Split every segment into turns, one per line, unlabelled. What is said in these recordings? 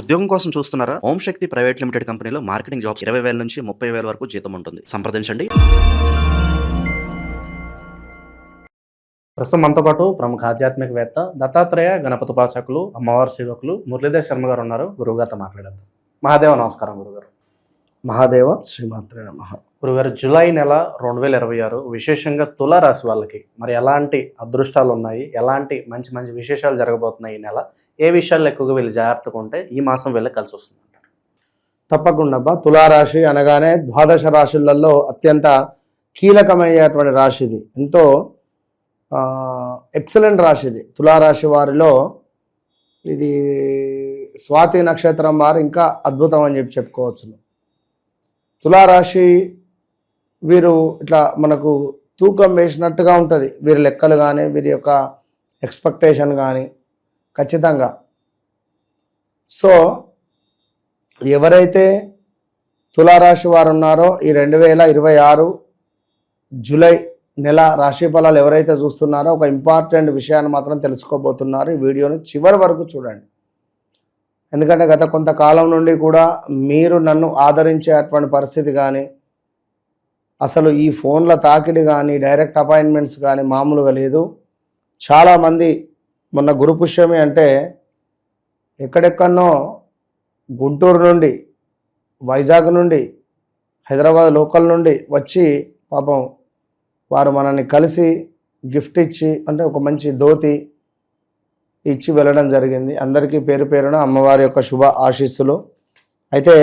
ఉద్యోగం కోసం చూస్తున్నారా? ఓం శక్తి ప్రైవేట్ లిమిటెడ్ కంపెనీలో మార్కెటింగ్ జాబ్స్ 20,000 నుంచి 30,000 వరకు జీతం ఉంటుంది. సంప్రదించండి.
ప్రస్తుతం మనతో పాటు ప్రముఖ ఆధ్యాత్మికవేత్త దత్తాత్రేయ గణపతి ఉపాసకులు అమ్మవారి సేవకులు మురళీధర్ శర్మ గారు ఉన్నారు. గురువుగారితో మాట్లాడేద్దాం. మహాదేవ నమస్కారం గురుగారు.
మహాదేవ శ్రీమాత్రే నమః.
గురుగారు, జూలై నెల 2026 విశేషంగా తులారాశి వాళ్ళకి మరి ఎలాంటి అదృష్టాలు ఉన్నాయి, ఎలాంటి మంచి మంచి విశేషాలు జరగబోతున్నాయి ఈ నెల, ఏ విషయాల్లో ఎక్కువగా వీళ్ళు జాగ్రత్తగా ఉంటే ఈ మాసం వీళ్ళకి కలిసి వస్తుంది అంటారు?
తప్పకుండా అబ్బా. తులారాశి అనగానే ద్వాదశ రాశులలో అత్యంత కీలకమయ్యేటువంటి రాశి ఇది. ఎంతో ఎక్సలెంట్ రాశి ఇది. తులారాశి వారిలో ఇది స్వాతి నక్షత్రం వారు ఇంకా అద్భుతం అని చెప్పుకోవచ్చు. తులారాశి వీరు ఇట్లా మనకు తూకం వేసినట్టుగా ఉంటుంది. వీరి లెక్కలు కానీ వీరి యొక్క ఎక్స్పెక్టేషన్ కానీ ఖచ్చితంగా. సో ఎవరైతే తులారాశి వారు ఉన్నారో ఈ 2026 జూలై నెల రాశి ఫలాలు ఎవరైతే చూస్తున్నారో ఒక ఇంపార్టెంట్ విషయాన్ని మాత్రం తెలుసుకోబోతున్నారు. ఈ వీడియోని చివరి వరకు చూడండి. ఎందుకంటే గత కొంతకాలం నుండి కూడా మీరు నన్ను ఆదరించేటువంటి పరిస్థితి కానీ, అసలు ఈ ఫోన్ల తాకిడి కానీ, డైరెక్ట్ అపాయింట్మెంట్స్ కానీ మామూలుగా లేదు. చాలామంది మొన్న గురు పుష్యమి అంటే ఎక్కడెక్కడనో గుంటూరు నుండి, వైజాగ్ నుండి, హైదరాబాద్ లోకల్ నుండి వచ్చి పాపం వారు మనల్ని కలిసి గిఫ్ట్ ఇచ్చి, అంటే ఒక మంచి ధోతి ఇచ్చి వెళ్ళడం జరిగింది. అందరికీ పేరు పేరున అమ్మవారి యొక్క శుభ ఆశీస్సులు. అయితే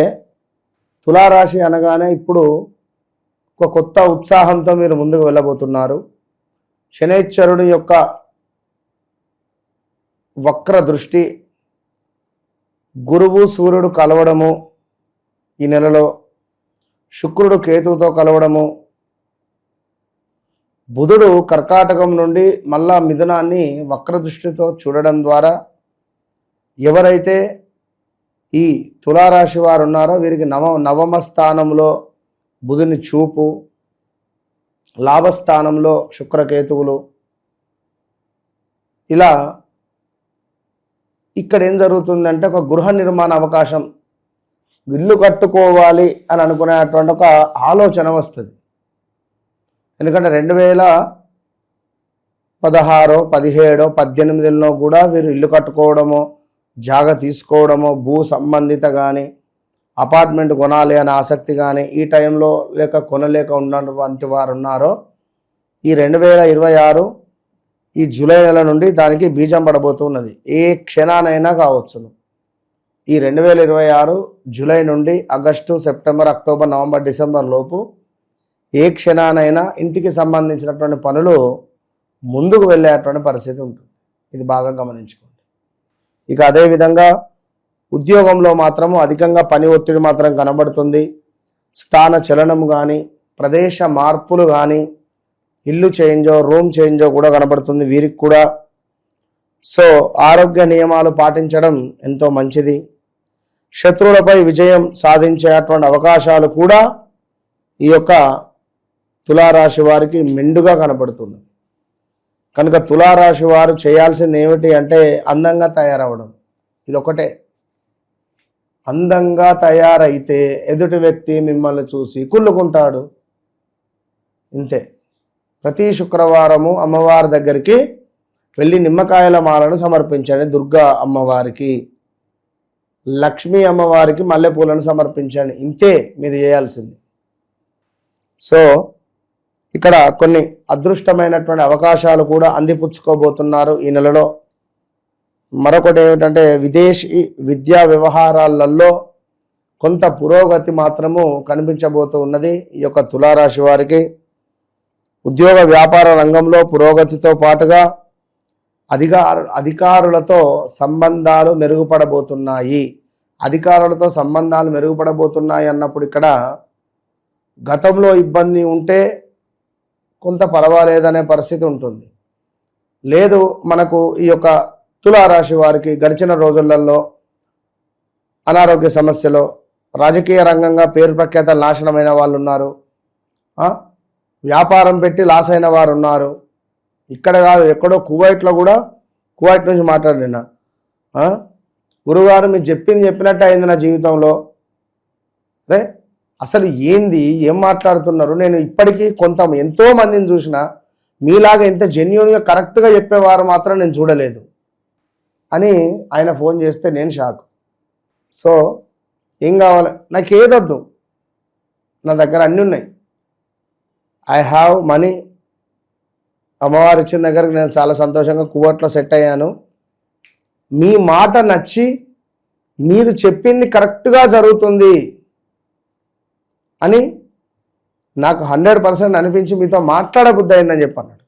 తులారాశి అనగానే ఇప్పుడు ఒక కొత్త ఉత్సాహంతో మీరు ముందుకు వెళ్ళబోతున్నారు. శనైశ్వరుని యొక్క వక్ర దృష్టి, గురువు సూర్యుడు కలవడము ఈ నెలలో, శుక్రుడు కేతువుతో కలవడము, బుధుడు కర్కాటకం నుండి మళ్ళా మిథునాన్ని వక్రదృష్టితో చూడడం ద్వారా ఎవరైతే ఈ తులారాశి వారు ఉన్నారో వీరికి నవమ స్థానంలో బుధుని చూపు, లాభస్థానంలో శుక్రకేతువులు, ఇలా ఇక్కడ ఏం జరుగుతుందంటే ఒక గృహ నిర్మాణ అవకాశం, ఇల్లు కట్టుకోవాలి అని అనుకునేటువంటి ఒక ఆలోచన వస్తుంది. ఎందుకంటే 2016, 17, 18లో కూడా వీరు ఇల్లు కట్టుకోవడమో, జాగ తీసుకోవడమో, భూ సంబంధిత కానీ అపార్ట్మెంట్ కొనాలి అనే ఆసక్తి కానీ ఈ టైంలో లేక కొనలేక ఉన్నటువంటి వారు ఉన్నారో ఈ 2026 ఈ జూలై నెల నుండి దానికి బీజం పడబోతున్నది. ఏ క్షణానైనా కావచ్చును. ఈ 2026 జూలై నుండి August, September, October, November, December లోపు ఏ క్షణానైనా ఇంటికి సంబంధించినటువంటి పనులు ముందుకు వెళ్ళేటువంటి పరిస్థితి ఉంటుంది. ఇది బాగా గమనించుకోండి. ఇక అదేవిధంగా ఉద్యోగంలో మాత్రము అధికంగా పని ఒత్తిడి మాత్రం కనబడుతుంది. స్థాన చలనం కానీ, ప్రదేశ మార్పులు కానీ, ఇల్లు చేంజో, రూమ్ చేంజో కూడా కనబడుతుంది వీరికి కూడా. సో ఆరోగ్య నియమాలు పాటించడం ఎంతో మంచిది. శత్రువులపై విజయం సాధించేటువంటి అవకాశాలు కూడా ఈ యొక్క తులారాశి వారికి మెండుగా కనబడుతుంది. కనుక తులారాశి వారు చేయాల్సింది ఏమిటి అంటే అందంగా తయారవడం. ఇదొకటే. అందంగా తయారైతే ఎదుటి వ్యక్తి మిమ్మల్ని చూసి కుళ్ళుకుంటాడు. ఇంతే. ప్రతి శుక్రవారము అమ్మవారి దగ్గరికి వెళ్ళి నిమ్మకాయల మాలను సమర్పించండి. దుర్గా అమ్మవారికి, లక్ష్మీ అమ్మవారికి మల్లెపూలను సమర్పించండి. ఇంతే మీరు చేయాల్సింది. సో ఇక్కడ కొన్ని అదృష్టమైనటువంటి అవకాశాలు కూడా అందిపుచ్చుకోబోతున్నారు ఈ నెలలో. మరొకటి ఏమిటంటే విదేశీ విద్యా వ్యవహారాలలో కొంత పురోగతి మాత్రము కనిపించబోతూ ఉన్నది ఈ యొక్క తులారాశి వారికి. ఉద్యోగ వ్యాపార రంగంలో పురోగతితో పాటుగా అధికారులతో సంబంధాలు మెరుగుపడబోతున్నాయి. అధికారులతో సంబంధాలు మెరుగుపడబోతున్నాయి అన్నప్పుడు ఇక్కడ గతంలో ఇబ్బంది ఉంటే కొంత పర్వాలేదనే పరిస్థితి ఉంటుంది. లేదు, మనకు ఈ యొక్క తులారాశి వారికి గడిచిన రోజులలో అనారోగ్య సమస్యలు, రాజకీయ రంగంగా పేరు ప్రఖ్యాతలు నాశనమైన వాళ్ళు ఉన్నారు, వ్యాపారం పెట్టి లాస్ అయిన వారు ఉన్నారు. ఇక్కడ కాదు, ఎక్కడో కువైట్లో కూడా, కువైట్ నుంచి మాట్లాడినా గురుగారు మీరు చెప్పినట్టు అయింది నా జీవితంలో. రే అసలు ఏంది, ఏం మాట్లాడుతున్నారు? నేను ఇప్పటికీ ఎంతో మందిని చూసిన, మీలాగా ఎంత జెన్యున్గా కరెక్ట్గా చెప్పేవారు మాత్రం నేను చూడలేదు అని ఆయన ఫోన్ చేస్తే నేను షాక్. సో ఏం కావాలి, నాకు ఏదొద్దు, నా దగ్గర అన్నీ ఉన్నాయి. I have money. అమ్మవారు ఇచ్చిన దగ్గరకు నేను చాలా సంతోషంగా కువట్లో సెట్ అయ్యాను. మీ మాట నచ్చి మీరు చెప్పింది కరెక్ట్గా జరుగుతుంది అని నాకు 100% అనిపించి మీతో మాట్లాడబుద్ధి అయిందని చెప్పి అన్నాడు.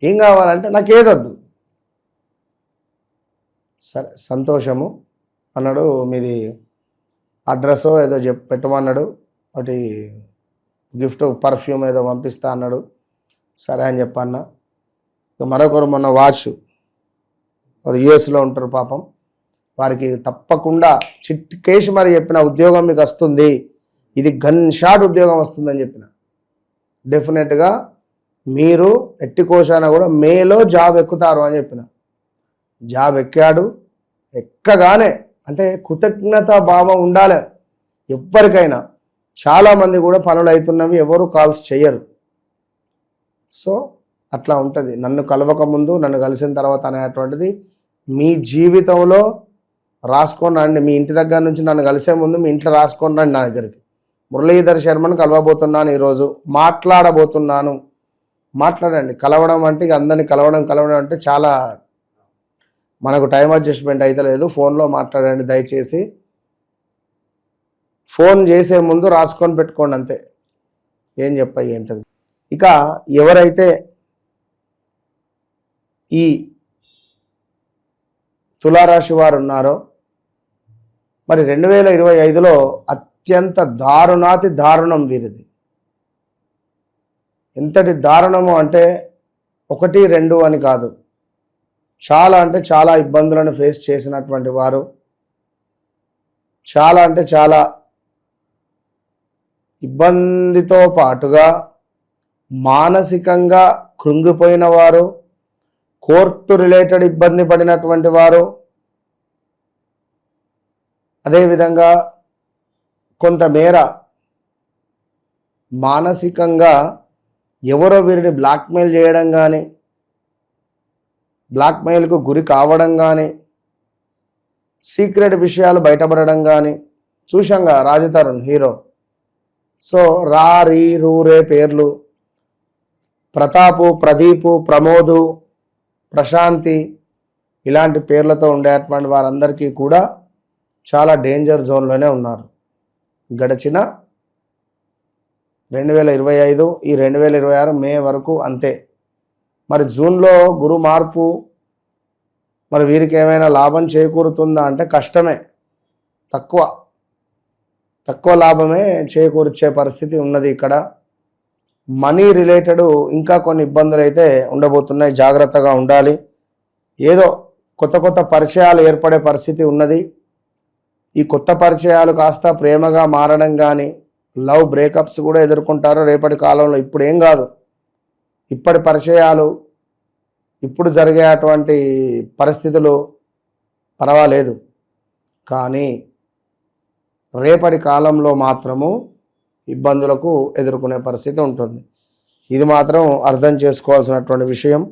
ఏం కావాలంటే నాకు ఏదొద్దు. సరే సంతోషము అన్నాడు. మీది అడ్రస్ ఏదో పెట్టమన్నాడు, ఒకటి గిఫ్ట్ పర్ఫ్యూమ్ ఏదో పంపిస్తా అన్నాడు. సరే అని చెప్పన్నా. మరొకరు మొన్న వాచ్, వారు యుఎస్లో ఉంటారు పాపం, వారికి తప్పకుండా చిట్కేసి మరి చెప్పిన ఉద్యోగం మీకు వస్తుంది, ఇది గన్ షాట్ ఉద్యోగం వస్తుందని చెప్పిన. డెఫినెట్గా మీరు ఎట్టి కోశాన కూడా మేలో జాబ్ ఎక్కుతారు అని చెప్పిన. జాబ్ ఎక్కాడు. ఎక్కగానే అంటే కృతజ్ఞత భావం ఉండాలి ఎవ్వరికైనా. చాలామంది కూడా పనులు అవుతున్నవి, ఎవరు కాల్స్ చేయరు. సో అట్లా ఉంటుంది. నన్ను కలవక ముందు, నన్ను కలిసిన తర్వాత అనేటువంటిది మీ జీవితంలో రాసుకొని రండి. మీ ఇంటి దగ్గర నుంచి నన్ను కలిసే ముందు మీ ఇంట్లో రాసుకొని రండి నా దగ్గరికి. మురళీధర్ శర్మను కలవబోతున్నాను, ఈరోజు మాట్లాడబోతున్నాను. మాట్లాడండి. కలవడం అంటే ఇక అందరినీ కలవడం అంటే చాలా మనకు టైం అడ్జస్ట్మెంట్ అయితే లేదు. ఫోన్లో మాట్లాడండి దయచేసి. ఫోన్ చేసే ముందు రాసుకొని పెట్టుకోండి అంతే. ఏం చెప్పాయి ఎంత. ఇక ఎవరైతే ఈ తులారాశి వారు ఉన్నారో మరి 2025లో అత్యంత దారుణాతి దారుణం వీరిది. ఎంతటి దారుణము అంటే 1, 2 అని కాదు, చాలా అంటే చాలా ఇబ్బందులను ఫేస్ చేసినటువంటి వారు, చాలా అంటే చాలా ఇబ్బందితో పాటుగా మానసికంగా కృంగిపోయిన వారు, కోర్టు రిలేటెడ్ ఇబ్బంది పడినటువంటి వారు, అదేవిధంగా కొంతమేర మానసికంగా ఎవరో వీరిని బ్లాక్మెయిల్ చేయడం కానీ, బ్లాక్మెయిల్కు గురి కావడం కానీ, సీక్రెట్ విషయాలు బయటపడడం కానీ చూశాంగా. రాజతరుణ్ హీరో. సో రా రీ రూ రే పేర్లు, ప్రతాపు, ప్రదీపు, ప్రమోదు, ప్రశాంతి ఇలాంటి పేర్లతో ఉండేటువంటి వారందరికీ కూడా చాలా డేంజర్ జోన్లోనే ఉన్నారు. గడిచిన 2025, ఈ 2026 మే వరకు అంతే. మరి జూన్లో గురు మార్పు మరి వీరికి ఏమైనా లాభం చేకూరుతుందా అంటే కష్టమే. తక్కువ లాభమే చేకూర్చే పరిస్థితి ఉన్నది ఇక్కడ. మనీ రిలేటెడ్ ఇంకా కొన్ని ఇబ్బందులు అయితే ఉండబోతున్నాయి, జాగ్రత్తగా ఉండాలి. ఏదో కొత్త పరిచయాలు ఏర్పడే పరిస్థితి ఉన్నది. ఈ కొత్త పరిచయాలు కాస్త ప్రేమగా మారడం కానీ, లవ్ బ్రేకప్స్ కూడా ఎదుర్కొంటారు రేపటి కాలంలో. ఇప్పుడు ఏం కాదు, ఇప్పటి పరిచయాలు, ఇప్పుడు జరిగేటువంటి పరిస్థితులు పర్వాలేదు. కానీ రేపటి కాలంలో మాత్రము ఇబ్బందులకు ఎదుర్కొనే పరిస్థితి ఉంటుంది. ఇది మాత్రం అర్థం చేసుకోవాల్సినటువంటి విషయం.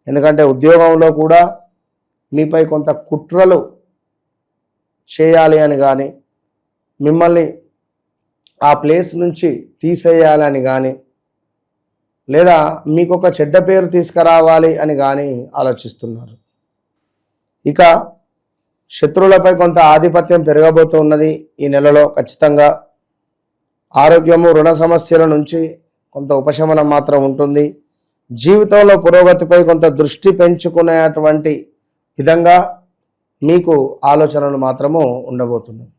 ఎందుకంటే ఉద్యోగంలో కూడా మీపై కొంత కుట్రలు చేయాలి అని కానీ, మిమ్మల్ని ఆ ప్లేస్ నుంచి తీసేయాలని కానీ, లేదా మీకు ఒక చెడ్డ పేరు తీసుకురావాలి అని కానీ ఆలోచిస్తున్నారు. ఇక శత్రువులపై కొంత ఆధిపత్యం పెరగబోతున్నది ఈ నెలలో ఖచ్చితంగా. ఆరోగ్యము, రుణ సమస్యల నుంచి కొంత ఉపశమనం మాత్రం ఉంటుంది. జీవితంలో పురోగతిపై కొంత దృష్టి పెంచుకునేటువంటి విధంగా మీకు ఆలోచనలు మాత్రము ఉండబోతున్నాయి.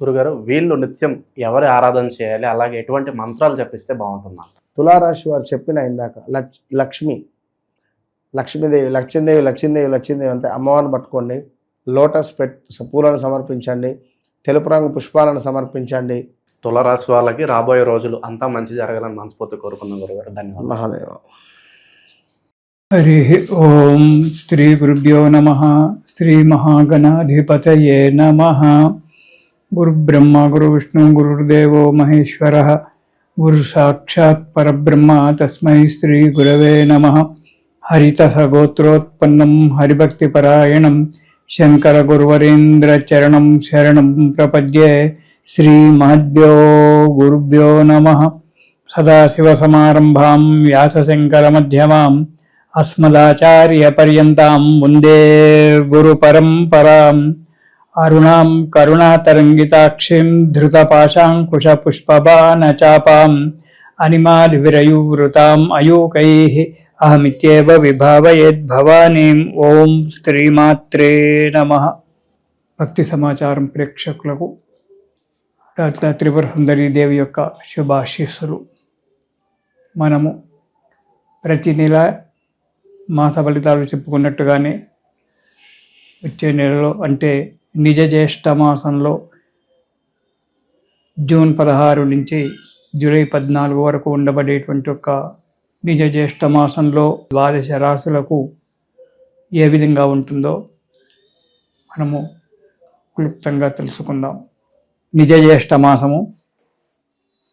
గురుగారు, వీళ్ళు నిత్యం ఎవరి ఆరాధన చేయాలి, అలాగే ఎటువంటి మంత్రాలు జపిస్తే బాగుంటుందా?
తులారాశి వారు చెప్పిన ఇందాక లక్ష్మీదేవి అంతే. అమ్మవారిని పట్టుకోండి, లోటస్ పూలను సమర్పించండి, తెలుపు రంగు పుష్పాలను సమర్పించండి.
తులారాశి వాళ్ళకి రాబోయే రోజులు అంతా మంచి జరగాలని మనస్ఫూర్తి కోరుకున్నాం గురుగారు. ధన్యవాదాలు.
మహాదేవ.
హరి ఓం శ్రీ గురుభ్యో నమ శ్రీ మహాగణాధిపతయే నమ గురుబ్రహ్మ గురు విష్ణు గురుర్దేవో మహేశ్వర గురు సాక్షాత్ పరబ్రహ్మ తస్మై శ్రీ గురవే నమ హరిత సగోత్రోత్పన్నం హరిభక్తిపరాయణం శంకర గురువరేంద్ర చరణం శరణం ప్రపద్యే శ్రీ మహద్భ్యో గురుభ్యో నమ సదాశివసమారంభాం వ్యాసశంకరమధ్యమాం అస్మదాచార్యపర్యంతాం వందే గురుపరంపరాం అరుణాం కరుణాతరంగితాక్షిం ధృతపాశాంకుశపుష్పబాణచాపాం అనిమాదివిరయూవృతాం అయూకైః అహమిత్యేవ విభావయేద్భవానీం. ఓం శ్రీమాత్రే నమః. భక్తి సమాచారం ప్రేక్షకులకు రాజా త్రిపుర సుందరీ దేవి యొక్క శుభాశీస్సులు. మనము ప్రతి నెల మాస ఫలితాలు చెప్పుకున్నట్టుగానే వచ్చే నెలలో అంటే నిజ జ్యేష్ఠ మాసంలో జూన్ 16 నుంచి జూలై 14 వరకు ఉండబడేటువంటి ఒక నిజ జ్యేష్ఠ మాసంలో ద్వాదశ రాశులకు ఏ విధంగా ఉంటుందో మనము క్లుప్తంగా తెలుసుకుందాం. నిజ జ్యేష్ఠ మాసము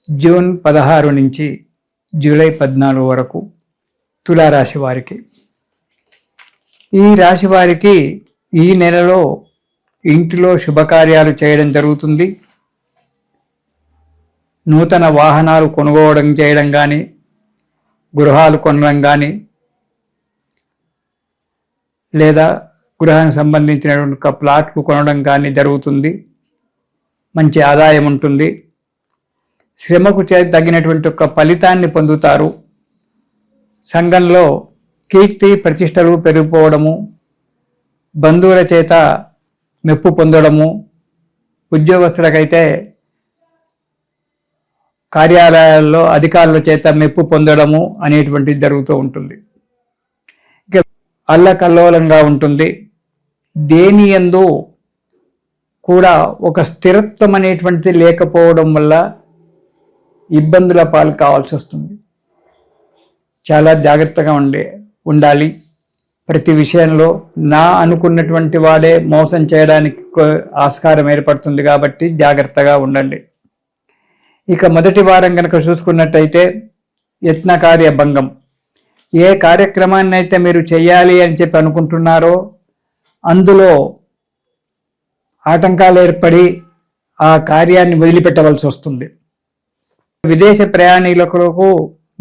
జూన్ 16 నుంచి జూలై 14 వరకు తులారాశి వారికి. ఈ రాశి వారికి ఈ నెలలో ఇంటిలో శుభకార్యాలు చేయడం జరుగుతుంది. నూతన వాహనాలు కొనుగోవడం చేయడం కానీ, గృహాలు కొనడం కానీ, లేదా గృహానికి సంబంధించినటువంటి ప్లాట్లు కొనడం కానీ జరుగుతుంది. మంచి ఆదాయం ఉంటుంది. శ్రమకు తగినటువంటి ఒక ఫలితాన్ని పొందుతారు. సంఘంలో కీర్తి ప్రతిష్టలు పెరిగిపోవడము, బంధువుల చేత మెప్పు పొందడము, ఉద్యోగస్తులకైతే కార్యాలయాల్లో అధికారుల చేత మెప్పు పొందడము అనేటువంటిది జరుగుతూ ఉంటుంది. ఇక అల్లకల్లోలంగా ఉంటుంది. దేని యందు కూడా ఒక స్థిరత్వం అనేటువంటిది లేకపోవడం వల్ల ఇబ్బందుల పాలు కావాల్సి వస్తుంది. చాలా జాగ్రత్తగా ఉండాలి. ప్రతి విషయంలో నా అనుకున్నటువంటి వాడే మోసం చేయడానికి ఆస్కారం ఏర్పడుతుంది కాబట్టి జాగ్రత్తగా ఉండండి. ఇక మొదటి వారం కనుక చూసుకున్నట్టయితే యత్నకార్య భంగం. ఏ కార్యక్రమాన్ని అయితే మీరు చేయాలి అని చెప్పి అనుకుంటున్నారో అందులో ఆటంకాలు ఏర్పడి ఆ కార్యాన్ని వదిలిపెట్టవలసి వస్తుంది. విదేశ ప్రయాణికులకు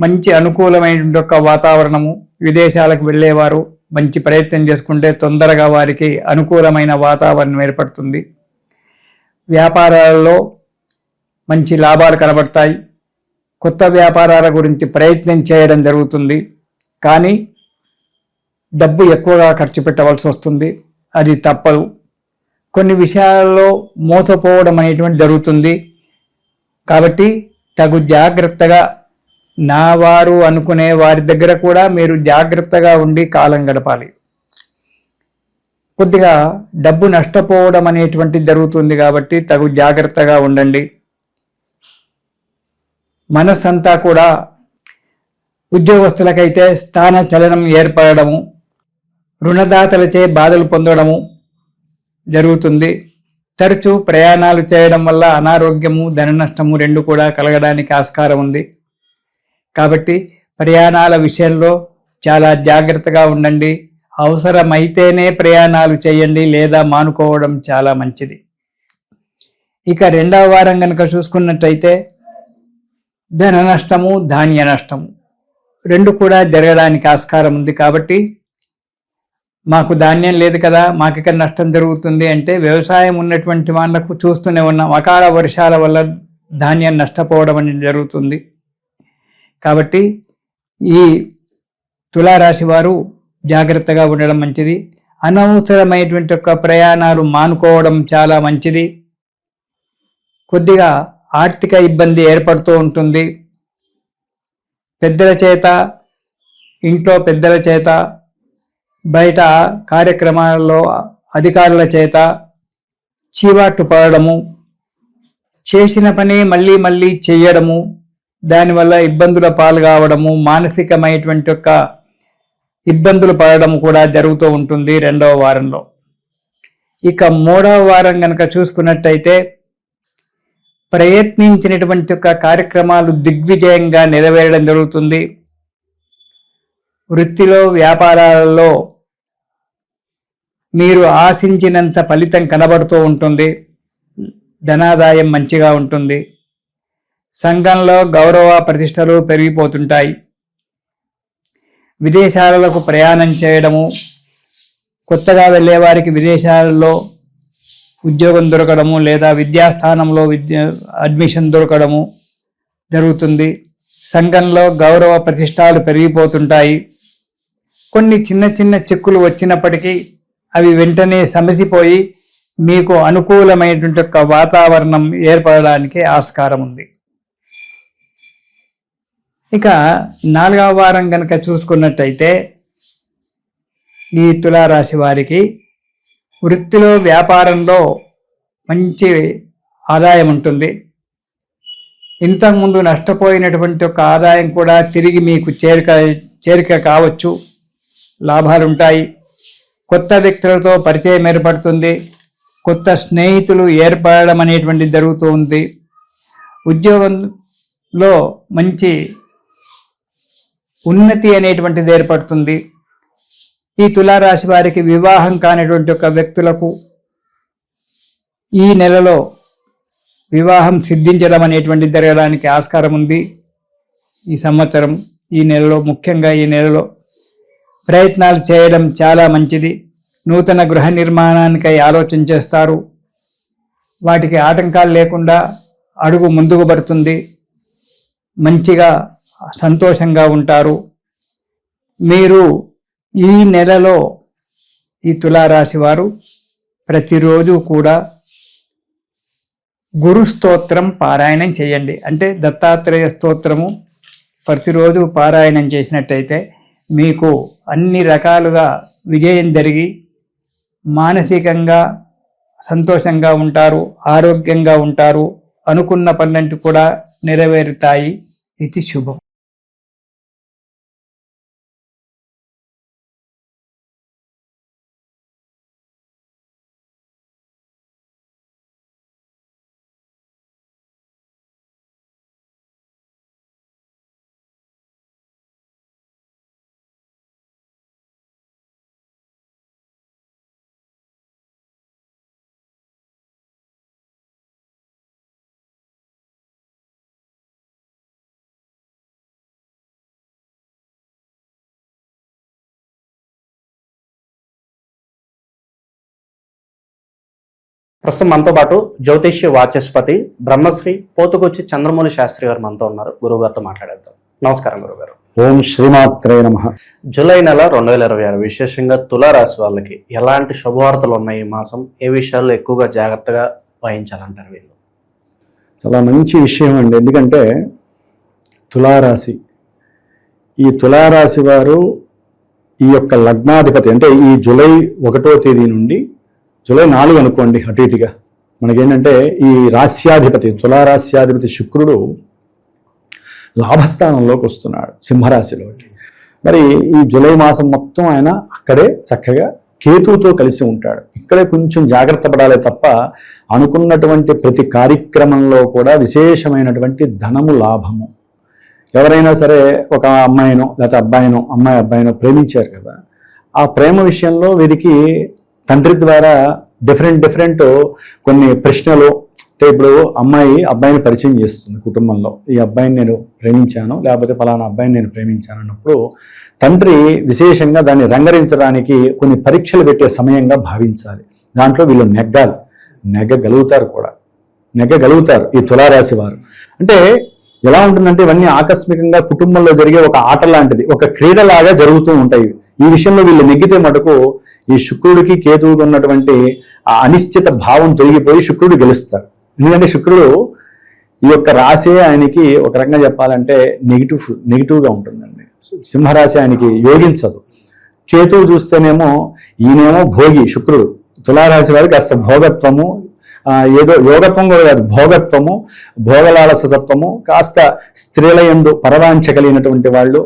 మంచి అనుకూలమైనటువంటి ఒక వాతావరణము. విదేశాలకు వెళ్ళేవారు మంచి ప్రయత్నం చేసుకుంటే తొందరగా వారికి అనుకూలమైన వాతావరణం ఏర్పడుతుంది. వ్యాపారాలలో మంచి లాభాలు కనబడతాయి. కొత్త వ్యాపారాల గురించి ప్రయత్నం చేయడం జరుగుతుంది. కానీ డబ్బు ఎక్కువగా ఖర్చు పెట్టవలసి వస్తుంది. అది తప్పదు. కొన్ని విషయాల్లో మోసపోవడం అనేటువంటి జరుగుతుంది. కాబట్టి తగు జాగ్రత్తగా నా వారు అనుకునే వారి దగ్గర కూడా మీరు జాగ్రత్తగా ఉండి కాలం గడపాలి. కొద్దిగా డబ్బు నష్టపోవడం అనేటువంటి జరుగుతుంది కాబట్టి తగు జాగ్రత్తగా ఉండండి. మనస్సంతా కూడా ఉద్యోగస్తులకైతే స్థాన చలనం ఏర్పడము, రుణదాతలచే బాధలు పొందడము జరుగుతుంది. తరచూ ప్రయాణాలు చేయడం వల్ల అనారోగ్యము, ధన నష్టము రెండు కూడా కలగడానికి ఆస్కారం ఉంది. కాబట్టి ప్రయాణాల విషయంలో చాలా జాగ్రత్తగా ఉండండి. అవసరమైతేనే ప్రయాణాలు చేయండి, లేదా మానుకోవడం చాలా మంచిది. ఇక రెండవ వారం కనుక చూసుకున్నట్టయితే ధన నష్టము, ధాన్య నష్టము రెండు కూడా జరగడానికి ఆస్కారం ఉంది. కాబట్టి మాకు ధాన్యం లేదు కదా, మాకు ఇక్కడ నష్టం జరుగుతుంది అంటే వ్యవసాయం ఉన్నటువంటి వాళ్ళకు చూస్తూనే ఉన్నాం. అకాల వర్షాల వల్ల ధాన్యం నష్టపోవడం అనేది జరుగుతుంది. కాబట్టి ఈ తులారాశి వారు జాగ్రత్తగా ఉండడం మంచిది. అనవసరమైనటువంటి యొక్క ప్రయాణాలు మానుకోవడం చాలా మంచిది. కొద్దిగా ఆర్థిక ఇబ్బంది ఏర్పడుతూ ఉంటుంది. పెద్దల చేత, ఇంట్లో పెద్దల చేత, బయట కార్యక్రమాలలో అధికారుల చేత చీవాట్లు పడడము, చేసిన పని మళ్ళీ మళ్ళీ చేయడము, దానివల్ల ఇబ్బందుల పాలు కావడము, మానసికమైనటువంటి యొక్క ఇబ్బందులు పడడం కూడా జరుగుతూ ఉంటుంది 2వ వారంలో. ఇక 3వ వారం కనుక చూసుకున్నట్టయితే ప్రయత్నించినటువంటి యొక్క కార్యక్రమాలు దిగ్విజయంగా నెరవేరడం జరుగుతుంది. వృత్తిలో వ్యాపారాలలో మీరు ఆశించినంత ఫలితం కనబడుతూ ఉంటుంది. ధనాదాయం మంచిగా ఉంటుంది. సంఘంలో గౌరవ ప్రతిష్టలు పెరిగిపోతుంటాయి. విదేశాలకు ప్రయాణం చేయడము, కొత్తగా వెళ్ళే వారికి విదేశాలలో ఉద్యోగం దొరకడము లేదా విద్యాస్థానంలో అడ్మిషన్ దొరకడము జరుగుతుంది. సంఘంలో గౌరవ ప్రతిష్టాలు పెరిగిపోతుంటాయి. కొన్ని చిన్న చిన్న చిక్కులు వచ్చినప్పటికీ అవి వెంటనే సమసిపోయి మీకు అనుకూలమైనటువంటి ఒక వాతావరణం ఏర్పడడానికి ఆస్కారం ఉంది. ఇక 4వ వారం కనుక చూసుకున్నట్టయితే ఈ తులారాశి వారికి వృత్తిలో వ్యాపారంలో మంచి ఆదాయం ఉంటుంది. ఇంతకుముందు నష్టపోయినటువంటి ఒక ఆదాయం కూడా తిరిగి మీకు చేరిక కావచ్చు. లాభాలుంటాయి. కొత్త వ్యక్తులతో పరిచయం ఏర్పడుతుంది. కొత్త స్నేహితులు ఏర్పడడం అనేటువంటిది జరుగుతూ ఉంది. ఉద్యోగంలో మంచి ఉన్నతి అనేటువంటిది ఏర్పడుతుంది. ఈ తులారాశి వారికి వివాహం కానిటువంటి ఒక వ్యక్తులకు ఈ నెలలో వివాహం సిద్ధించడం అనేటువంటిది జరగడానికి ఆస్కారం ఉంది. ఈ సంవత్సరం ఈ నెలలో, ముఖ్యంగా ఈ నెలలో ప్రయత్నాలు చేయడం చాలా మంచిది. నూతన గృహ నిర్మాణానికై ఆలోచన చేస్తారు. వాటికి ఆటంకాలు లేకుండా అడుగు ముందుకు పడుతుంది. మంచిగా సంతోషంగా ఉంటారు. మీరు ఈ నెలలో ఈ తులారాశి వారు ప్రతిరోజు కూడా గురు స్తోత్రం పారాయణం చేయండి. అంటే దత్తాత్రేయ స్తోత్రము ప్రతిరోజు పారాయణం చేసినట్టయితే మీకు అన్ని రకాలుగా విజయం జరిగి మానసికంగా సంతోషంగా ఉంటారు, ఆరోగ్యంగా ఉంటారు. అనుకున్న పనులంటూ కూడా నెరవేరుతాయి. ఇది శుభం.
ప్రస్తుతం మనతో పాటు జ్యోతిష్య వాచస్పతి బ్రహ్మశ్రీ పోతుకొచ్చి చంద్రమౌళి శాస్త్రి గారు మనతో ఉన్నారు. గురువు గారితో మాట్లాడేద్దాం. నమస్కారం గురుగారు.
ఓం శ్రీమాత్రే నమః.
జూలై నెల 2026 విశేషంగా తులారాశి వాళ్ళకి ఎలాంటి శుభవార్తలు ఉన్నాయి ఈ మాసం? ఏ విషయాల్లో ఎక్కువగా జాగ్రత్తగా వహించాలంటారు వీళ్ళు?
చాలా మంచి విషయం అండి. ఎందుకంటే ఈ తులారాశి వారు ఈ యొక్క లగ్నాధిపతి అంటే ఈ జూలై 1వ తేదీ నుండి జూలై 4 అనుకోండి, అటు ఇటుగా మనకేంటంటే ఈ రాస్యాధిపతి తులారాస్యాధిపతి శుక్రుడు లాభస్థానంలోకి వస్తున్నాడు సింహరాశిలోకి. మరి ఈ జూలై మాసం మొత్తం ఆయన అక్కడే చక్కగా కేతువుతో కలిసి ఉంటాడు. ఇక్కడే కొంచెం జాగ్రత్త పడాలి తప్ప అనుకున్నటువంటి ప్రతి కార్యక్రమంలో కూడా విశేషమైనటువంటి ధనము లాభము. ఎవరైనా సరే ఒక అమ్మాయినో లేకపోతే అమ్మాయి అబ్బాయినో ప్రేమించారు కదా, ఆ ప్రేమ విషయంలో వీరికి తండ్రి ద్వారా డిఫరెంట్ కొన్ని ప్రశ్నలు. అంటే ఇప్పుడు అమ్మాయి అబ్బాయిని పరిచయం చేస్తుంది కుటుంబంలో, ఈ అబ్బాయిని నేను ప్రేమించాను లేకపోతే ఫలానా అబ్బాయిని నేను ప్రేమించాను అన్నప్పుడు తండ్రి విశేషంగా దాన్ని రంగరించడానికి కొన్ని పరీక్షలు పెట్టే సమయంగా భావించాలి. దాంట్లో వీళ్ళు నెగ్గగలుగుతారు ఈ తులారాశి వారు. అంటే ఎలా ఉంటుందంటే ఇవన్నీ ఆకస్మికంగా కుటుంబంలో జరిగే ఒక ఆట లాంటిది, ఒక క్రీడలాగా జరుగుతూ ఉంటాయి. ఈ విషయంలో వీళ్ళు నెగ్గితే మటుకు ఈ శుక్రుడికి కేతువుకి ఉన్నటువంటి ఆ అనిశ్చిత భావం తొలగిపోయి శుక్రుడు గెలుస్తాడు. ఎందుకంటే శుక్రుడు ఈ యొక్క రాశి ఆయనకి ఒక రకంగా చెప్పాలంటే నెగిటివ్గా ఉంటుందండి. సింహరాశి ఆయనకి యోగించదు. కేతువు చూస్తేనేమో ఈయనేమో భోగి శుక్రుడు, తులారాశి వారికి కాస్త భోగత్వము, ఏదో యోగత్వం కూడా కాదు, భోగత్వము, భోగలాలసతత్వము, కాస్త స్త్రీల యందు పరవాంఛ కలిగినటువంటి వాళ్ళు,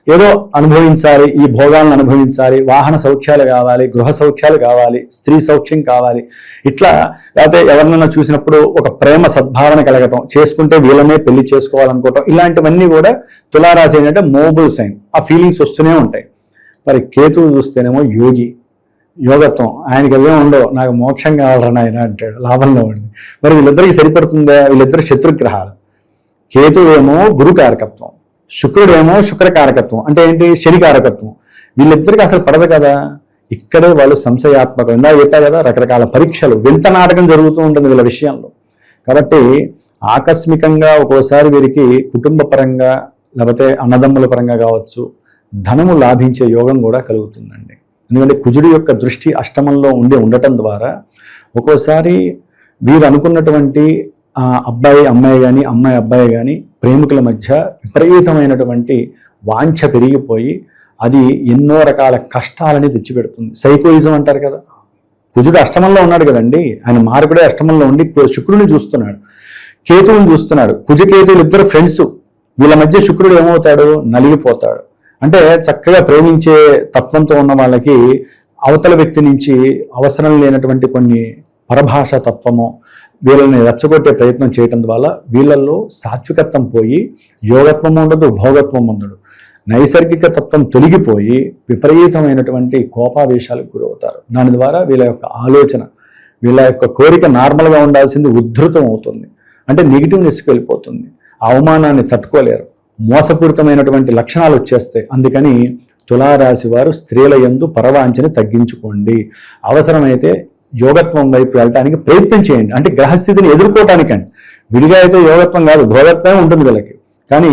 ఏదో అనుభవించాలి, ఈ భోగాలను అనుభవించాలి, వాహన సౌఖ్యాలు కావాలి, గృహ సౌఖ్యాలు కావాలి, స్త్రీ సౌఖ్యం కావాలి, ఇట్లా లేకపోతే ఎవరినైనా చూసినప్పుడు ఒక ప్రేమ సద్భావన కలగటం, చేసుకుంటే వీళ్ళనే పెళ్లి చేసుకోవాలనుకోవటం, ఇలాంటివన్నీ కూడా తులారాశి ఏంటంటే మోబుల్ సైన్, ఆ ఫీలింగ్స్ వస్తూనే ఉంటాయి. మరి కేతువు చూస్తేనేమో యోగి, యోగత్వం, ఆయనకి అదే ఉండవు, నాకు మోక్షం కావాలరా నాయన అంటాడు, లాభంలో ఉండి. మరి వీళ్ళిద్దరికి సరిపడుతుందా? వీళ్ళిద్దరు శత్రుగ్రహాలు. కేతువేమో గురుకారకత్వం, శుక్రుడేమో శుక్రకారకత్వం, అంటే ఏంటి శనికారకత్వం. వీళ్ళిద్దరికి అసలు పడదు కదా. ఇక్కడే వాళ్ళు సంశయాత్మకం, ఇందా చెప్పా కదా, రకరకాల పరీక్షలు, వింత నాటకం జరుగుతూ ఉంటుంది వీళ్ళ విషయంలో. కాబట్టి ఆకస్మికంగా ఒక్కోసారి వీరికి కుటుంబ పరంగా లేకపోతే అన్నదమ్ముల పరంగా కావచ్చు ధనము లాభించే యోగం కూడా కలుగుతుందండి. ఎందుకంటే కుజుడి యొక్క దృష్టి అష్టమంలో ఉండటం ద్వారా ఒక్కోసారి వీరు అనుకున్నటువంటి అబ్బాయి అమ్మాయి కానీ అమ్మాయి అబ్బాయి కానీ ప్రేమికుల మధ్య విపరీతమైనటువంటి వాంఛ పెరిగిపోయి అది ఎన్నో రకాల కష్టాలని తెచ్చిపెడుతుంది. సైకోయిజం అంటారు కదా. కుజుడు అష్టమంలో ఉన్నాడు కదండి, ఆయన మార్కుడే అష్టమంలో ఉండి శుక్రుడిని చూస్తున్నాడు, కేతువుని చూస్తున్నాడు. కుజకేతువులు ఇద్దరు ఫ్రెండ్స్, వీళ్ళ మధ్య శుక్రుడు ఏమవుతాడు? నలిగిపోతాడు. అంటే చక్కగా ప్రేమించే తత్వంతో ఉన్న వాళ్ళకి అవతల వ్యక్తి నుంచి అవసరం లేనటువంటి కొన్ని పరభాష తత్వము వీళ్ళని రెచ్చగొట్టే ప్రయత్నం చేయటం వల్ల వీళ్ళల్లో సాత్వికత్వం పోయి యోగత్వం ఉండదు, భోగత్వం ఉండదు, నైసర్గిక తత్వం తొలగిపోయి విపరీతమైనటువంటి కోపావేశాలకు గురవుతారు. దాని ద్వారా వీళ్ళ యొక్క ఆలోచన, వీళ్ళ యొక్క కోరిక నార్మల్గా ఉండాల్సింది ఉద్ధృతం అవుతుంది, అంటే నెగిటివ్నెస్కి వెళ్ళిపోతుంది, అవమానాన్ని తట్టుకోలేరు, మోసపూరితమైనటువంటి లక్షణాలు వచ్చేస్తాయి. అందుకని తులారాశి వారు స్త్రీల యందు పరవాంఛని తగ్గించుకోండి. అవసరమైతే యోగత్వం వైపు వెళ్ళటానికి ప్రయత్నం చేయండి, అంటే గ్రహస్థితిని ఎదుర్కోవటానికండి. విడిగా అయితే యోగత్వం కాదు, భోగత్వమే ఉంటుంది వీళ్ళకి. కానీ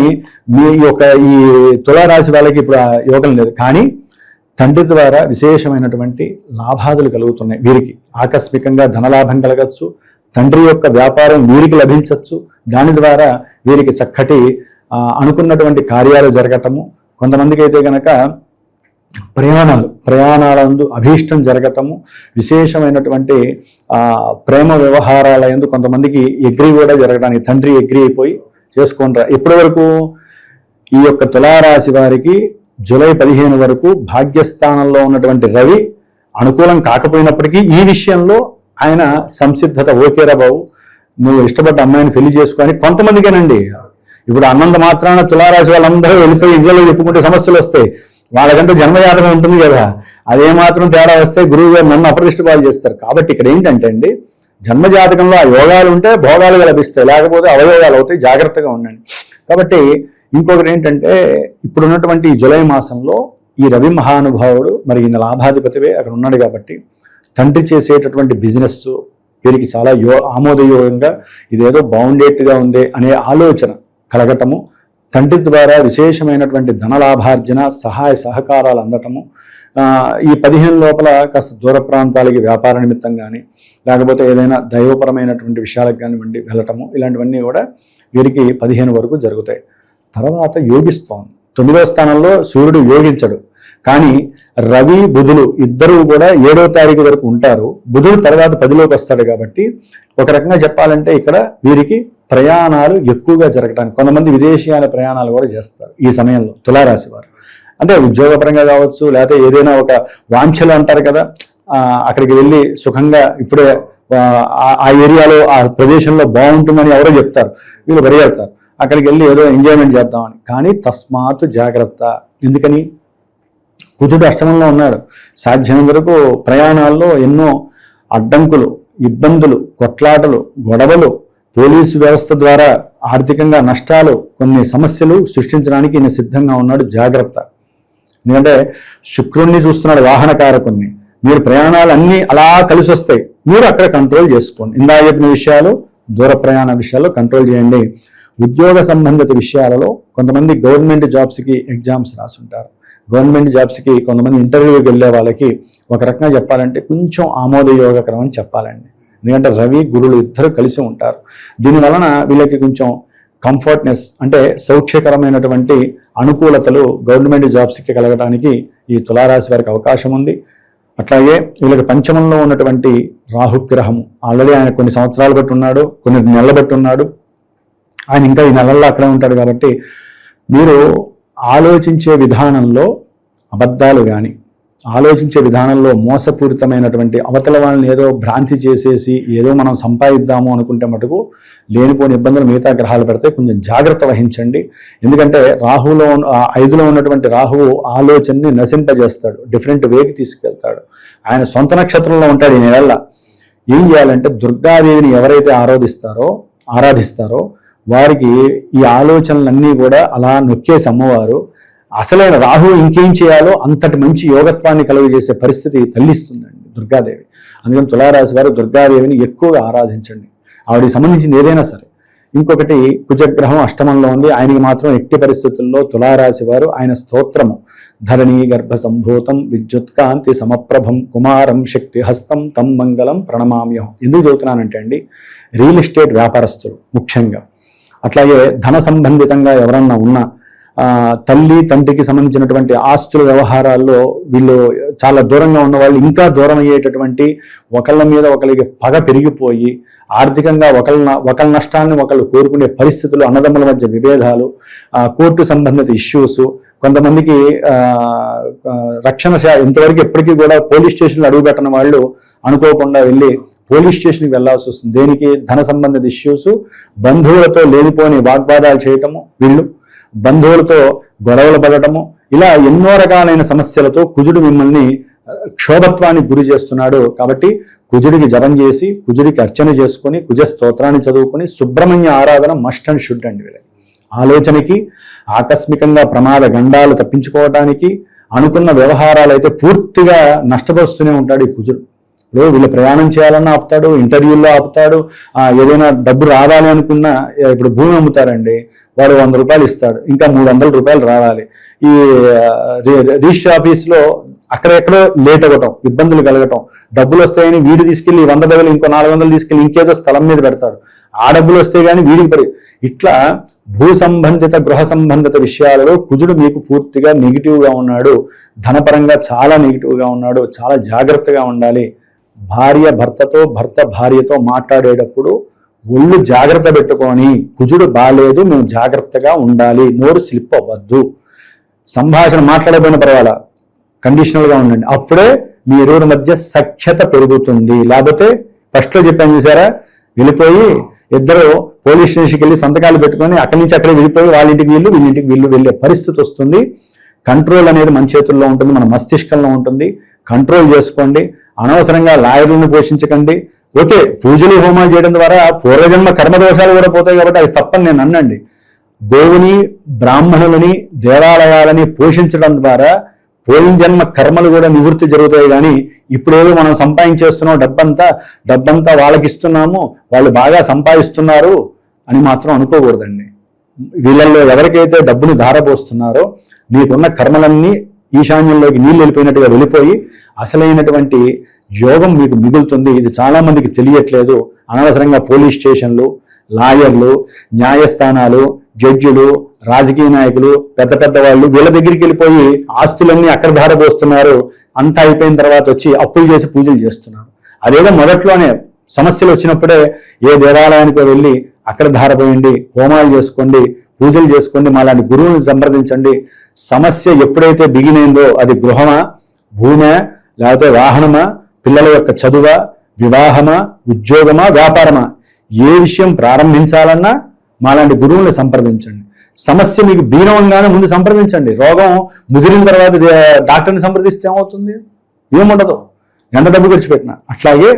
మీ యొక్క ఈ తులారాశి వాళ్ళకి ఇప్పుడు ఆ యోగం లేదు. కానీ తండ్రి ద్వారా విశేషమైనటువంటి లాభాదులు కలుగుతున్నాయి వీరికి. ఆకస్మికంగా ధనలాభం కలగచ్చు, తండ్రి యొక్క వ్యాపారం వీరికి లభించవచ్చు, దాని ద్వారా వీరికి చక్కటి అనుకున్నటువంటి కార్యాలు జరగటము. కొంతమందికి అయితే కనుక ప్రయాణాలందు అభీష్టం జరగటము, విశేషమైనటువంటి ప్రేమ వ్యవహారాల యందు కొంతమందికి ఎగ్రీ కూడా జరగడానికి, తండ్రి ఎగ్రీ అయిపోయి చేసుకుంటారు. ఇప్పటి వరకు ఈ యొక్క తులారాశి వారికి జూలై 15 వరకు భాగ్యస్థానంలో ఉన్నటువంటి రవి అనుకూలం కాకపోయినప్పటికీ ఈ విషయంలో ఆయన సంసిద్ధత, ఓకేరా బాబు నువ్వు ఇష్టపడ్డ అమ్మాయిని పెళ్లి చేసుకొని, కొంతమందికేనండి. ఇప్పుడు అన్నంత మాత్రాన తులారాశి వాళ్ళందరూ వెళ్ళిపోయి ఇంట్లో చెప్పుకుంటే సమస్యలు వస్తాయి. వాళ్ళకంటే జన్మజాతకం ఉంటుంది కదా, అదే మాత్రం తేడా వస్తే గురువు గారు నన్ను అప్రదిష్ట పాలు చేస్తారు. కాబట్టి ఇక్కడ ఏంటంటే అండి, జన్మజాతకంలో ఆ యోగాలు ఉంటే భోగాలుగా లభిస్తాయి, లేకపోతే అవయోగాలు అవుతాయి, జాగ్రత్తగా ఉండండి. కాబట్టి ఇంకొకటి ఏంటంటే, ఇప్పుడున్నటువంటి ఈ జూలై మాసంలో ఈ రవి మహానుభావుడు మరి ఈయన లాభాధిపతివే అక్కడ ఉన్నాడు కాబట్టి తండ్రి చేసేటటువంటి బిజినెస్ వీరికి చాలా ఆమోదయోగంగా ఇదేదో బౌండేట్గా ఉంది అనే ఆలోచన కలగటము, తండ్రి ద్వారా విశేషమైనటువంటి ధనలాభార్జన, సహాయ సహకారాలు అందటము, ఈ 15 లోపల కాస్త దూర ప్రాంతాలకి వ్యాపార నిమిత్తం కానీ లేకపోతే ఏదైనా దైవపరమైనటువంటి విషయాలకు కానివ్వండి వెళ్ళటము, ఇలాంటివన్నీ కూడా వీరికి 15 వరకు జరుగుతాయి. తర్వాత యోగిస్తోంది. 9వ స్థానంలో సూర్యుడు యోగించడు, కానీ రవి బుధులు ఇద్దరూ కూడా 7వ తారీఖు వరకు ఉంటారు. బుధుడు తర్వాత 10లోకి వస్తాడు కాబట్టి ఒక రకంగా చెప్పాలంటే ఇక్కడ వీరికి ప్రయాణాలు ఎక్కువగా జరగడానికి, కొంతమంది విదేశీయాల ప్రయాణాలు కూడా చేస్తారు ఈ సమయంలో తులారాశి వారు. అంటే ఉద్యోగపరంగా కావచ్చు, లేకపోతే ఏదైనా ఒక వాంఛలు అంటారు కదా, అక్కడికి వెళ్ళి సుఖంగా ఇప్పుడే ఆ ఏరియాలో ఆ ప్రదేశంలో బాగుంటుందని ఎవరో చెప్తారు, వీళ్ళు పరిగెడతారు అక్కడికి వెళ్ళి ఏదో ఎంజాయ్మెంట్ చేద్దామని. కానీ తస్మాత్ జాగ్రత్త, ఎందుకని కుజుడు అష్టమంలో ఉన్నాడు. సాధ్యమైన వరకు ప్రయాణాల్లో ఎన్నో అడ్డంకులు, ఇబ్బందులు, కొట్లాటలు, గొడవలు, పోలీసు వ్యవస్థ ద్వారా ఆర్థికంగా నష్టాలు, కొన్ని సమస్యలు సృష్టించడానికి ఈయన సిద్ధంగా ఉన్నాడు. జాగ్రత్త. ఎందుకంటే శుక్రుణ్ణి చూస్తున్నాడు, వాహనకారకుణ్ణి. మీరు ప్రయాణాలు అన్నీ అలా కలిసి వస్తాయి, మీరు అక్కడ కంట్రోల్ చేసుకోండి. ఇందా చెప్పిన విషయాలు, దూర ప్రయాణ విషయాల్లో కంట్రోల్ చేయండి. ఉద్యోగ సంబంధిత విషయాలలో కొంతమంది గవర్నమెంట్ జాబ్స్కి ఎగ్జామ్స్ రాసుంటారు, గవర్నమెంట్ జాబ్స్కి కొంతమంది ఇంటర్వ్యూకి వెళ్ళే వాళ్ళకి ఒక రకంగా చెప్పాలంటే కొంచెం ఆమోదయోగకరం అని చెప్పాలండి. ఎందుకంటే రవి గురులు ఇద్దరు కలిసి ఉంటారు. దీనివలన వీళ్ళకి కొంచెం కంఫర్ట్నెస్, అంటే సౌఖ్యకరమైనటువంటి అనుకూలతలు గవర్నమెంట్ జాబ్స్కి కలగడానికి ఈ తులారాశి వారికి అవకాశం ఉంది. అట్లాగే వీళ్ళకి పంచమంలో ఉన్నటువంటి రాహుగ్రహము ఆల్రెడీ ఆయన కొన్ని సంవత్సరాలు బట్టి ఉన్నాడు, కొన్ని నెలలు బట్టి ఉన్నాడు, ఆయన ఇంకా ఈ నెలల్లో అక్కడే ఉంటాడు. కాబట్టి మీరు ఆలోచించే విధానంలో అబద్ధాలు కానీ, ఆలోచించే విధానంలో మోసపూరితమైనటువంటి అవతల వాళ్ళని ఏదో భ్రాంతి చేసేసి ఏదో మనం సంపాదిద్దాము అనుకుంటే మటుకు లేనిపోని ఇబ్బందులు మిగతా గ్రహాలు పెడితే కొంచెం జాగ్రత్త వహించండి. ఎందుకంటే రాహులో 5లో ఉన్నటువంటి రాహువు ఆలోచనని నశింపజేస్తాడు, డిఫరెంట్ వేకి తీసుకెళ్తాడు. ఆయన సొంత నక్షత్రంలో ఉంటాడు ఈ నెలల్లో. ఏం చేయాలంటే దుర్గాదేవిని ఎవరైతే ఆరాధిస్తారో వారికి ఈ ఆలోచనలన్నీ కూడా అలా నొక్కేసి అమ్మవారు అసలైన రాహు ఇంకేం చేయాలో అంతటి మంచి యోగత్వాన్ని కలుగజేసే పరిస్థితి తల్లిస్తుందండి దుర్గాదేవి. అందుకని తులారాశి వారు దుర్గాదేవిని ఎక్కువగా ఆరాధించండి, ఆవిడకి సంబంధించింది ఏదైనా సరే. ఇంకొకటి కుజగ్రహం అష్టమంలో ఉంది, ఆయనకి మాత్రం ఎట్టి పరిస్థితుల్లో తులారాశి వారు ఆయన స్తోత్రము ధరణీ గర్భ సంభూతం విద్యుత్కాంతి సమప్రభం కుమారం శక్తి హస్తం తం మంగళం ప్రణమామ్యహం. ఎందుకు చదువుతున్నానంటే అండి, రియల్ ఎస్టేట్ వ్యాపారస్తులు ముఖ్యంగా, అట్లాగే ధన సంబంధితంగా ఎవరన్నా ఉన్నా తల్లి తండ్రికి సంబంధించినటువంటి ఆస్తుల వ్యవహారాల్లో వీళ్ళు చాలా దూరంగా ఉన్న వాళ్ళు ఇంకా దూరం అయ్యేటటువంటి, ఒకళ్ళ మీద ఒకరికి పగ పెరిగిపోయి ఆర్థికంగా ఒకళ్ళ నష్టాన్ని ఒకళ్ళు కోరుకునే పరిస్థితులు, అన్నదమ్ముల మధ్య విభేదాలు, కోర్టు సంబంధిత ఇష్యూస్, కొంతమందికి రక్షణ ఇంతవరకు ఎప్పటికీ కూడా పోలీస్ స్టేషన్లో అడుగుపెట్టిన వాళ్ళు అనుకోకుండా వెళ్ళి పోలీస్ స్టేషన్కి వెళ్లాల్సి వస్తుంది. దేనికి? ధన సంబంధిత ఇష్యూస్, బంధువులతో లేనిపోని వాగ్వాదాలు చేయటము, వీళ్ళు బంధువులతో గొడవలు పడటము, ఇలా ఎన్నో రకాలైన సమస్యలతో కుజుడు మిమ్మల్ని క్షోభత్వానికి గురి చేస్తున్నాడు. కాబట్టి కుజుడికి జపం చేసి, కుజుడికి అర్చన చేసుకొని, కుజ స్తోత్రాన్ని చదువుకొని, సుబ్రహ్మణ్య ఆరాధన మస్ట్ అండ్ షుడ్ అండి. వీళ్ళకి ఆలోచనకి, ఆకస్మికంగా ప్రమాద గండాలు తప్పించుకోవడానికి, అనుకున్న వ్యవహారాలు అయితే పూర్తిగా నష్టపరుస్తూనే ఉంటాడు ఈ కుజుడు. వీళ్ళు ప్రయాణం చేయాలన్నా ఆపుతాడు, ఇంటర్వ్యూల్లో ఆపుతాడు, ఏదైనా డబ్బు రావాలి అనుకున్నా, ఇప్పుడు భూమి అమ్ముతారండి, వాడు 100 రూపాయలు ఇస్తాడు, ఇంకా 300 రూపాయలు రావాలి. ఈ రిజిస్ట్రీ ఆఫీస్లో అక్కడెక్కడో లేట్ అవ్వటం, ఇబ్బందులు కలగటం, డబ్బులు వస్తాయని వీడు తీసుకెళ్లి 100 బదులు ఇంకో 400 తీసుకెళ్లి ఇంకేదో స్థలం మీద పెడతాడు, ఆ డబ్బులు వస్తే కానీ వీడికి ఇట్లా భూ సంబంధిత గృహ సంబంధిత విషయాలలో కుజుడు మీకు పూర్తిగా నెగిటివ్గా ఉన్నాడు. ధనపరంగా చాలా నెగిటివ్గా ఉన్నాడు. చాలా జాగ్రత్తగా ఉండాలి. భార్య భర్తతో, భర్త భార్యతో మాట్లాడేటప్పుడు ఒళ్ళు జాగ్రత్త పెట్టుకొని, కుజుడు బాలేదు, మేము జాగ్రత్తగా ఉండాలి, నోరు స్లిప్ అవ్వద్దు. సంభాషణ మాట్లాడబోయిన పర్వాలా, కండిషనల్గా ఉండండి. అప్పుడే మీ ఇరువురి మధ్య సఖ్యత పెరుగుతుంది. లేకపోతే ఫస్ట్లో చెప్పాను చూసారా, వెళ్ళిపోయి ఇద్దరు పోలీస్ స్టేషన్కి వెళ్ళి సంతకాలు పెట్టుకొని అక్కడి నుంచి అక్కడే వెళ్ళిపోయి వాళ్ళ ఇంటికి వీళ్ళింటికి వెళ్ళే పరిస్థితి వస్తుంది. కంట్రోల్ అనేది మన చేతుల్లో ఉంటుంది, మన మస్తిష్కంలో ఉంటుంది. కంట్రోల్ చేసుకోండి. అనవసరంగా లాయర్లను పోషించకండి. ఓకే, పూజలు హోమాలు చేయడం ద్వారా పూర్వజన్మ కర్మదోషాలు కూడా పోతాయి కాబట్టి అవి తప్పని నేను అన్నండి. గోవుని, బ్రాహ్మణులని, దేవాలయాలని పోషించడం ద్వారా పోయిన జన్మ కర్మలు కూడా నివృత్తి జరుగుతాయి. కానీ ఇప్పుడేదో మనం సంపాదించేస్తున్నాం, డబ్బంతా వాళ్ళకి ఇస్తున్నాము, వాళ్ళు బాగా సంపాదిస్తున్నారు అని మాత్రం అనుకోకూడదండి. వీళ్ళల్లో ఎవరికైతే డబ్బుని ధారపోస్తున్నారో మీకున్న కర్మలన్నీ ఈశాన్యంలోకి నీళ్ళు వెళ్ళిపోయినట్టుగా వెళ్ళిపోయి అసలైనటువంటి యోగం మీకు మిగులుతుంది. ఇది చాలా మందికి తెలియట్లేదు. అనవసరంగా పోలీస్ స్టేషన్లు, లాయర్లు, న్యాయస్థానాలు, జడ్జిలు, రాజకీయ నాయకులు, పెద్ద వాళ్ళు వీళ్ళ దగ్గరికి వెళ్ళిపోయి ఆస్తులన్నీ అక్కడ ధారపోస్తున్నారు. అంతా అయిపోయిన తర్వాత వచ్చి అప్పులు చేసి పూజలు చేస్తున్నారు. అదేదో మొదట్లోనే సమస్యలు వచ్చినప్పుడే ఏ దేవాలయానికి వెళ్ళి అక్కడ ధారపోయండి, హోమాలు చేసుకోండి, పూజలు చేసుకోండి, మాలాంటి గురువుని సంప్రదించండి. సమస్య ఎప్పుడైతే బిగినైందో అది గృహమా, భూమా, లేకపోతే వాహనమా, పిల్లల యొక్క చదువా, వివాహమా, ఉద్యోగమా, వ్యాపారమా, ఏ విషయం ప్రారంభించాలన్నా మాలాంటి గురువుని సంప్రదించండి. సమస్య మీకు బీనవంగానే ముందు సంప్రదించండి. రోగం ముదిరిన తర్వాత డాక్టర్ని సంప్రదిస్తే ఏమవుతుంది? ఏముండదు, ఎంత డబ్బు ఖర్చు పెట్టినా. అట్లాగే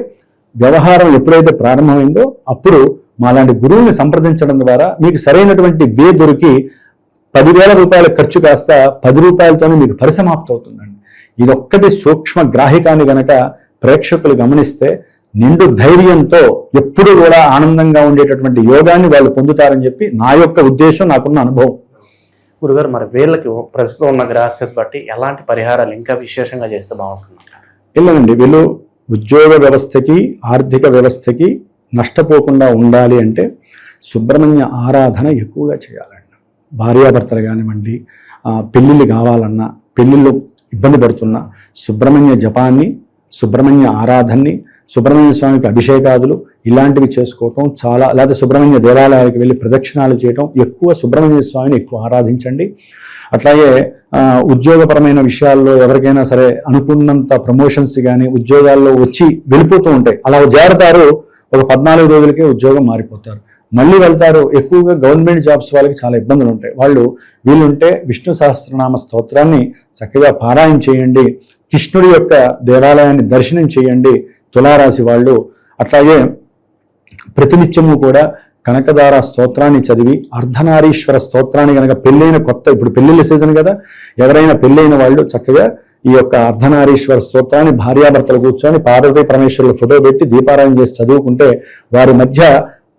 వ్యవహారం ఎప్పుడైతే ప్రారంభమైందో అప్పుడు మాలాంటి గురువుని సంప్రదించడం ద్వారా మీకు సరైనటువంటి వే దొరికి 10,000 రూపాయల ఖర్చు కాస్త 10 రూపాయలతోనే మీకు పరిసమాప్తి అవుతుందండి. ఇదొక్కటి సూక్ష్మ గ్రాహికాన్ని గనక ప్రేక్షకులు గమనిస్తే నిండు ధైర్యంతో ఎప్పుడు కూడా ఆనందంగా ఉండేటటువంటి యోగాన్ని వాళ్ళు పొందుతారని చెప్పి నా యొక్క ఉద్దేశం, నాకున్న అనుభవం.
గురుగారు, మరి వీళ్ళకి ప్రస్తుతం ఉన్న గ్రాసెస్ బట్టి ఎలాంటి పరిహారాలు ఇంకా విశేషంగా చేస్తే బాగుంటుంది?
వెళ్ళండి, వీళ్ళు ఉద్యోగ వ్యవస్థకి, ఆర్థిక వ్యవస్థకి నష్టపోకుండా ఉండాలి అంటే సుబ్రహ్మణ్య ఆరాధన ఎక్కువగా చేయాలండి. భార్యాభర్తలు కానివ్వండి, పెళ్ళిళ్ళు కావాలన్నా, పెళ్ళిళ్ళు ఇబ్బంది పడుతున్నా సుబ్రహ్మణ్య జపాన్ని, సుబ్రహ్మణ్య ఆరాధనని సుబ్రహ్మణ్య స్వామికి అభిషేకాదులు ఇలాంటివి చేసుకోవటం చాలా, లేకపోతే సుబ్రహ్మణ్య దేవాలయాలకు వెళ్ళి ప్రదక్షిణాలు చేయటం, ఎక్కువ సుబ్రహ్మణ్య స్వామిని ఎక్కువ ఆరాధించండి. అట్లాగే ఉద్యోగపరమైన విషయాల్లో ఎవరికైనా సరే అనుకున్నంత ప్రమోషన్స్ కానీ ఉద్యోగాల్లో వచ్చి వెళ్ళిపోతూ ఉంటాయి. అలా చేరతారు, ఒక 14 రోజులకే ఉద్యోగం మారిపోతారు, మళ్ళీ వెళ్తారు. ఎక్కువగా గవర్నమెంట్ జాబ్స్ వాళ్ళకి చాలా ఇబ్బందులు ఉంటాయి. వాళ్ళు వీళ్ళుంటే విష్ణు సహస్రనామ స్తోత్రాన్ని చక్కగా పారాయణ చేయండి, కృష్ణుడి యొక్క దేవాలయాన్ని దర్శనం చేయండి తులారాశి వాళ్ళు. అట్లాగే ప్రతినిత్యము కూడా కనకదార స్తోత్రాన్ని చదివి అర్ధనారీశ్వర స్తోత్రాన్ని కనుక పెళ్ళైన ఇప్పుడు పెళ్ళిళ్ళ సీజన్ కదా, ఎవరైనా పెళ్ళైన వాళ్ళు చక్కగా ఈ యొక్క అర్ధనారీశ్వర స్తోత్రాన్ని భార్యాభర్తలు కూర్చొని పార్వతీ పరమేశ్వరుల ఫోటో పెట్టి దీపారాయణ చేసి చదువుకుంటే వారి మధ్య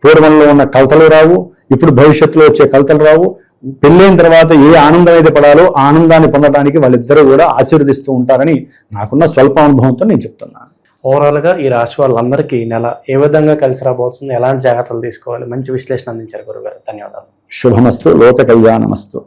పూర్వంలో ఉన్న కలతలు రావు, ఇప్పుడు భవిష్యత్తులో వచ్చే కలతలు రావు. పెళ్ళైన తర్వాత ఏ ఆనందం అయితే పడాలో ఆ ఆనందాన్ని పొందడానికి వాళ్ళిద్దరూ కూడా ఆశీర్వదిస్తూ ఉంటారని నాకున్న స్వల్ప అనుభవంతో నేను చెప్తున్నాను.
ఓవరాల్గా ఈ రాశి వాళ్ళందరికీ ఈ నెల ఏ విధంగా కలిసి రాబోతుంది, ఎలాంటి జాగ్రత్తలు తీసుకోవాలి, మంచి విశ్లేషణ అందించారు గురుగారు. ధన్యవాదాలు.
శుభమస్తు, లోక కళ్యాణమస్తు.